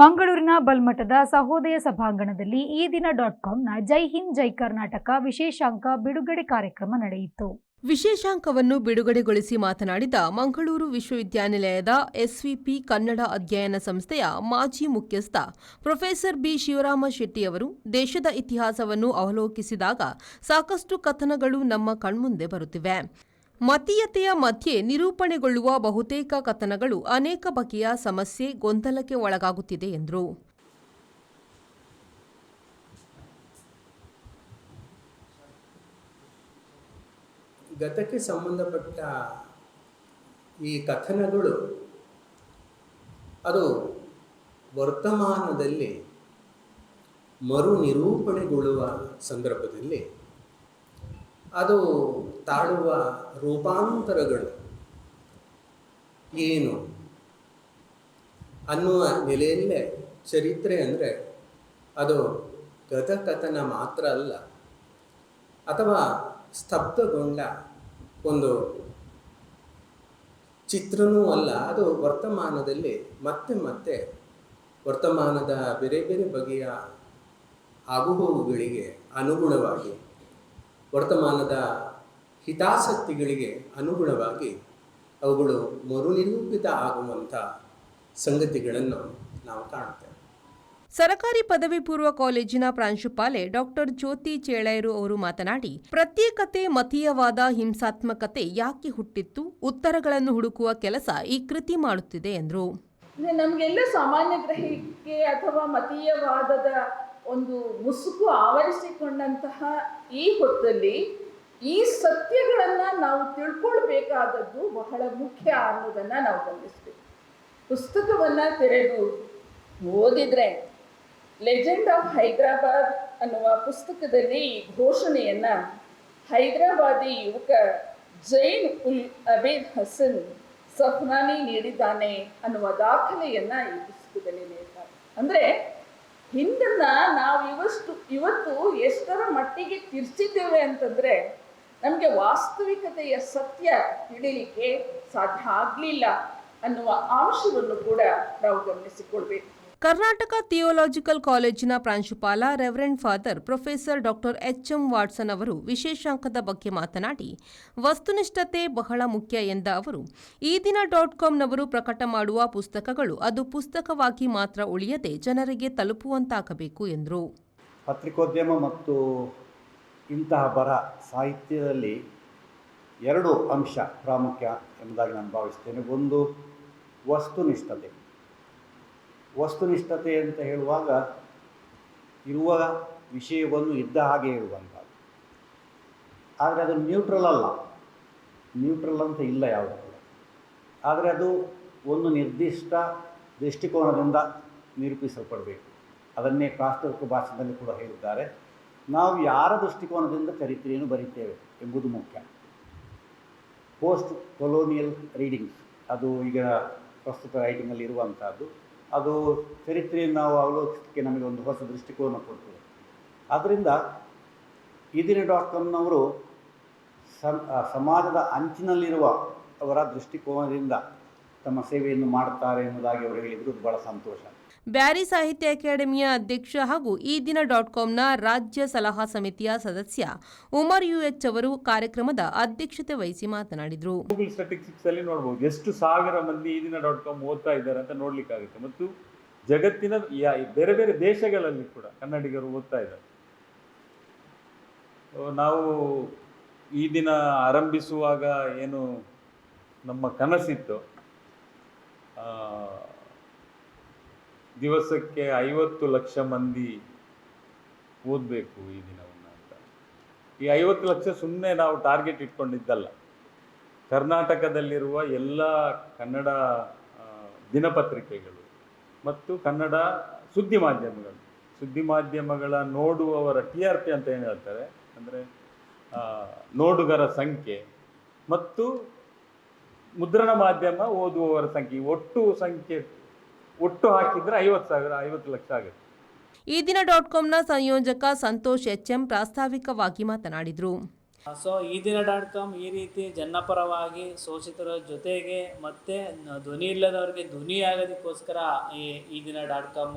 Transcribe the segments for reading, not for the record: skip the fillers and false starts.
ಮಂಗಳೂರಿನ ಬಲ್ಮಠದ ಸಹೋದಯ ಸಭಾಂಗಣದಲ್ಲಿ ಈ ದಿನ .comನ ಜೈ ಹಿಂದ್ ಜೈ ಕರ್ನಾಟಕ ವಿಶೇಷಾಂಕ ಬಿಡುಗಡೆ ಕಾರ್ಯಕ್ರಮ ನಡೆಯಿತು. ವಿಶೇಷಾಂಕವನ್ನು ಬಿಡುಗಡೆಗೊಳಿಸಿ ಮಾತನಾಡಿದ ಮಂಗಳೂರು ವಿಶ್ವವಿದ್ಯಾನಿಲಯದ ಎಸ್ವಿಪಿ ಕನ್ನಡ ಅಧ್ಯಯನ ಸಂಸ್ಥೆಯ ಮಾಜಿ ಮುಖ್ಯಸ್ಥ ಪ್ರೊಫೆಸರ್ ಬಿ ಶಿವರಾಮ ಶೆಟ್ಟಿಯವರು, ದೇಶದ ಇತಿಹಾಸವನ್ನು ಅವಲೋಕಿಸಿದಾಗ ಸಾಕಷ್ಟು ಕಥನಗಳು ನಮ್ಮ ಕಣ್ಮುಂದೆ ಬರುತ್ತಿವೆ. ಮತೀಯತೆಯ ಮಧ್ಯೆ ನಿರೂಪಣೆಗೊಳ್ಳುವ ಬಹುತೇಕ ಕಥನಗಳು ಅನೇಕ ಬಗೆಯ ಸಮಸ್ಯೆ, ಗೊಂದಲಕ್ಕೆ ಒಳಗಾಗುತ್ತಿದೆ ಎಂದರು. ಗತಕ್ಕೆ ಸಂಬಂಧಪಟ್ಟ ಈ ಕಥನಗಳು ಅದು ವರ್ತಮಾನದಲ್ಲಿ ಮರು ನಿರೂಪಣೆಗೊಳ್ಳುವ ಸಂದರ್ಭದಲ್ಲಿ ಅದು ತಾಳುವ ರೂಪಾಂತರಗಳು ಏನು ಅನ್ನುವ ನೆಲೆಯಲ್ಲೇ ಚರಿತ್ರೆ ಅಂದರೆ ಅದು ಗತಕಥನ ಮಾತ್ರ ಅಲ್ಲ, ಅಥವಾ ಸ್ತಬ್ಧಗೊಂಡ ಒಂದು ಚಿತ್ರನೂ ಅಲ್ಲ. ಅದು ವರ್ತಮಾನದಲ್ಲಿ ಮತ್ತೆ ವರ್ತಮಾನದ ಬೇರೆ ಬೇರೆ ಬಗೆಯ ಆಗುಹೋಗುಗಳಿಗೆ ಅನುಗುಣವಾಗಿ, ವರ್ತಮಾನದ ಹಿತಾಸಕ್ತಿಗಳಿಗೆ ಅನುಗುಣವಾಗಿ ಅವುಗಳು ಮರುನಿರೂಪಿತ ಆಗುವಂಥ ಸಂಗತಿಗಳನ್ನು ನಾವು ಕಾಣುತ್ತೇವೆ. ಸರಕಾರಿ ಪದವಿ ಪೂರ್ವ ಕಾಲೇಜಿನ ಪ್ರಾಂಶುಪಾಲೆ ಡಾಕ್ಟರ್ ಜ್ಯೋತಿ ಚೇಳೈರು ಅವರು ಮಾತನಾಡಿ, ಪ್ರತ್ಯೇಕತೆ, ಮತೀಯವಾದ, ಹಿಂಸಾತ್ಮಕತೆ ಯಾಕೆ ಹುಟ್ಟಿತ್ತು, ಉತ್ತರಗಳನ್ನು ಹುಡುಕುವ ಕೆಲಸ ಈ ಕೃತಿ ಮಾಡುತ್ತಿದೆ ಎಂದರು. ನಮಗೆಲ್ಲ ಸಾಮಾನ್ಯ ಗ್ರಹಿಕೆ ಅಥವಾ ಮತೀಯವಾದದ ಒಂದು ಮುಸುಕು ಆವರಿಸಿಕೊಂಡಂತಹ ಈ ಹೊತ್ತಲ್ಲಿ ಈ ಸತ್ಯಗಳನ್ನು ನಾವು ತಿಳ್ಕೊಳ್ಬೇಕಾದದ್ದು ಬಹಳ ಮುಖ್ಯ ಅನ್ನೋದನ್ನು ನಾವು ಗಮನಿಸ್ಬೇಕು. ಪುಸ್ತಕವನ್ನು ತೆರೆದು ಓದಿದರೆ ಲೆಜೆಂಡ್ ಆಫ್ ಹೈದರಾಬಾದ್ ಅನ್ನುವ ಪುಸ್ತಕದಲ್ಲಿ ಈ ಘೋಷಣೆಯನ್ನು ಹೈದರಾಬಾದಿ ಯುವಕ ಜೈನ್ ಉಲ್ ಅಬೇದ್ ಹಸನ್ ಸಫ್ನಾನಿ ನೀಡಿದ್ದಾನೆ ಅನ್ನುವ ದಾಖಲೆಯನ್ನು ಈ ಪುಸ್ತಕದಲ್ಲಿ ನೀಡಿದ್ದಾರೆ. ಅಂದರೆ ಹಿಂದನ್ನ ನಾವು ಇವತ್ತು ಎಷ್ಟರ ಮಟ್ಟಿಗೆ ತಿರ್ಚಿದ್ದೇವೆ ಅಂತಂದರೆ ನಮಗೆ ವಾಸ್ತವಿಕತೆಯ ಸತ್ಯ ತಿಳಿಲಿಕ್ಕೆ ಸಾಧ್ಯ ಆಗಲಿಲ್ಲ ಅನ್ನುವ ಅಂಶವನ್ನು ಕೂಡ ನಾವು ಗಮನಿಸಿಕೊಳ್ಬೇಕು. ಕರ್ನಾಟಕ ಥಿಯೋಲಾಜಿಕಲ್ ಕಾಲೇಜಿನ ಪ್ರಾಂಶುಪಾಲ reverend father professor doctor H M. Watson ಅವರು ವಿಶೇಷಾಂಕದ ಬಗ್ಗೆ ಮಾತನಾಡಿ, ವಸ್ತುನಿಷ್ಠತೆ ಬಹಳ ಮುಖ್ಯ ಎಂದ ಅವರು, ಈ ದಿನ .comನವರು ಪ್ರಕಟ ಮಾಡುವ ಪುಸ್ತಕಗಳು ಅದು ಪುಸ್ತಕವಾಗಿ ಮಾತ್ರ ಉಳಿಯದೆ ಜನರಿಗೆ ತಲುಪುವಂತಾಗಬೇಕು ಎಂದರು. ಪತ್ರಿಕೋದ್ಯಮ ಮತ್ತು ಇಂತಹ ಬರ ಸಾಹಿತ್ಯದಲ್ಲಿ ಎರಡು ಅಂಶ ಪ್ರಾಮುಖ್ಯ ಎಂಬುದಾಗಿ ನಾನು ಭಾವಿಸ್ತೇನೆ. ಒಂದು ವಸ್ತುನಿಷ್ಠತೆ ಅಂತ ಹೇಳುವಾಗ ಇರುವ ವಿಷಯವನ್ನು ಇದ್ದ ಹಾಗೆ ಹೇಳುವಂಥದ್ದು. ಆದರೆ ಅದು ನ್ಯೂಟ್ರಲ್ ಅಂತ ಇಲ್ಲ ಯಾವುದು ಕೂಡ. ಆದರೆ ಅದು ಒಂದು ನಿರ್ದಿಷ್ಟ ದೃಷ್ಟಿಕೋನದಿಂದ ನಿರೂಪಿಸಲ್ಪಡಬೇಕು. ಅದನ್ನೇ ಪ್ರಾಸ್ತಾವಿಕ ಭಾಷೆಯಲ್ಲಿ ಕೂಡ ಹೇಳಿದ್ದಾರೆ. ನಾವು ಯಾರ ದೃಷ್ಟಿಕೋನದಿಂದ ಚರಿತ್ರೆಯನ್ನು ಬರೀತೇವೆ ಎಂಬುದು ಮುಖ್ಯ. ಪೋಸ್ಟ್ ಕೊಲೋನಿಯಲ್ ರೀಡಿಂಗ್ಸ್ ಅದು ಈಗ ಪ್ರಸ್ತುತ ರೈಟಿಂಗಲ್ಲಿ ಇರುವಂಥದ್ದು. ಅದು ಚರಿತ್ರೆಯನ್ನು ನಾವು ಅವಲೋಕಿಸಲಿಕ್ಕೆ ನಮಗೆ ಒಂದು ಹೊಸ ದೃಷ್ಟಿಕೋನ ಕೊಡ್ತದೆ. ಆದ್ದರಿಂದ ಈ ದಿನ .comನವರು ಸಮಾಜದ ಅಂಚಿನಲ್ಲಿರುವ ಅವರ ದೃಷ್ಟಿಕೋನದಿಂದ ತಮ್ಮ ಸೇವೆಯನ್ನು ಮಾಡುತ್ತಾರೆ ಎಂಬುದಾಗಿ ಅವರು ಹೇಳಿದರು. ಅದು ಬಹಳ ಸಂತೋಷ. ಬ್ಯಾರಿ ಸಾಹಿತ್ಯ ಅಕಾಡೆಮಿಯ ಅಧ್ಯಕ್ಷ ಹಾಗೂ ಈ ದಿನ .comನ ರಾಜ್ಯ ಸಲಹಾ ಸಮಿತಿಯ ಸದಸ್ಯ ಉಮರ್ UH ಅವರು ಕಾರ್ಯಕ್ರಮದ ಅಧ್ಯಕ್ಷತೆ ವಹಿಸಿ ಮಾತನಾಡಿದರು. ಗೂಗಲ್ ಸ್ಟ್ಯಾಟಿಸ್ಟಿಕ್ಸ್ ಅಲ್ಲಿ ನೋಡಬಹುದು ಎಷ್ಟು ಸಾವಿರ ಮಂದಿ ಈ ದಿನ .com ಓದ್ತಾ ಇದ್ದಾರೆ ಅಂತ ನೋಡ್ಲಿಕ್ಕಾಗುತ್ತೆ. ಮತ್ತು ಜಗತ್ತಿನ ಬೇರೆ ಬೇರೆ ದೇಶಗಳಲ್ಲಿ ಕೂಡ ಕನ್ನಡಿಗರು ಓದ್ತಾ ಇದ್ದಾರೆ. ನಾವು ಈ ದಿನ ಆರಂಭಿಸುವಾಗ ಏನು ನಮ್ಮ ಕನಸಿತ್ತು, ದಿವಸಕ್ಕೆ 50 ಲಕ್ಷ ಮಂದಿ ಓದಬೇಕು ಈ ದಿನವನ್ನು ಅಂತ. ಈ 50 ಲಕ್ಷ ಸುಮ್ಮನೆ ನಾವು ಟಾರ್ಗೆಟ್ ಇಟ್ಕೊಂಡಿದ್ದಲ್ಲ. ಕರ್ನಾಟಕದಲ್ಲಿರುವ ಎಲ್ಲ ಕನ್ನಡ ದಿನಪತ್ರಿಕೆಗಳು ಮತ್ತು ಕನ್ನಡ ಸುದ್ದಿ ಮಾಧ್ಯಮಗಳ ನೋಡುವವರ TRP ಅಂತ ಏನು ಹೇಳ್ತಾರೆ, ಅಂದರೆ ನೋಡುಗರ ಸಂಖ್ಯೆ ಮತ್ತು ಮುದ್ರಣ ಮಾಧ್ಯಮ ಓದುವವರ ಸಂಖ್ಯೆ ಒಟ್ಟು ಹಾಕಿದ್ರೆ 50 ಲಕ್ಷ ಆಗುತ್ತೆ. ಈ ದಿನ .comನ ಸಂಯೋಜಕ ಸಂತೋಷ್ HM ಪ್ರಾಸ್ತಾವಿಕವಾಗಿ ಮಾತನಾಡಿದರು. ಸೊ ಈ ದಿನ .com ಈ ರೀತಿ ಜನಪರವಾಗಿ ಶೋಷಿತರ ಜೊತೆಗೆ ಮತ್ತು ಧ್ವನಿ ಇಲ್ಲದವರಿಗೆ ಧ್ವನಿಯಾಗೋದಕ್ಕೋಸ್ಕರ ಈ ದಿನ .com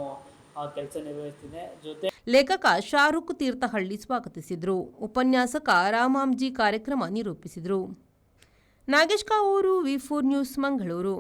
ಕೆಲಸ ನಿರ್ವಹಿಸ್ತಿದೆ. ಜೊತೆ ಲೇಖಕ ಶಾರುಖ್ ತೀರ್ಥಹಳ್ಳಿ ಸ್ವಾಗತಿಸಿದರು. ಉಪನ್ಯಾಸಕ ರಾಮಾಂಜಿ ಕಾರ್ಯಕ್ರಮ ನಿರೂಪಿಸಿದರು. ನಾಗೇಶ್ ಕಾವೂರು, ವಿ4 ನ್ಯೂಸ್, ಮಂಗಳೂರು.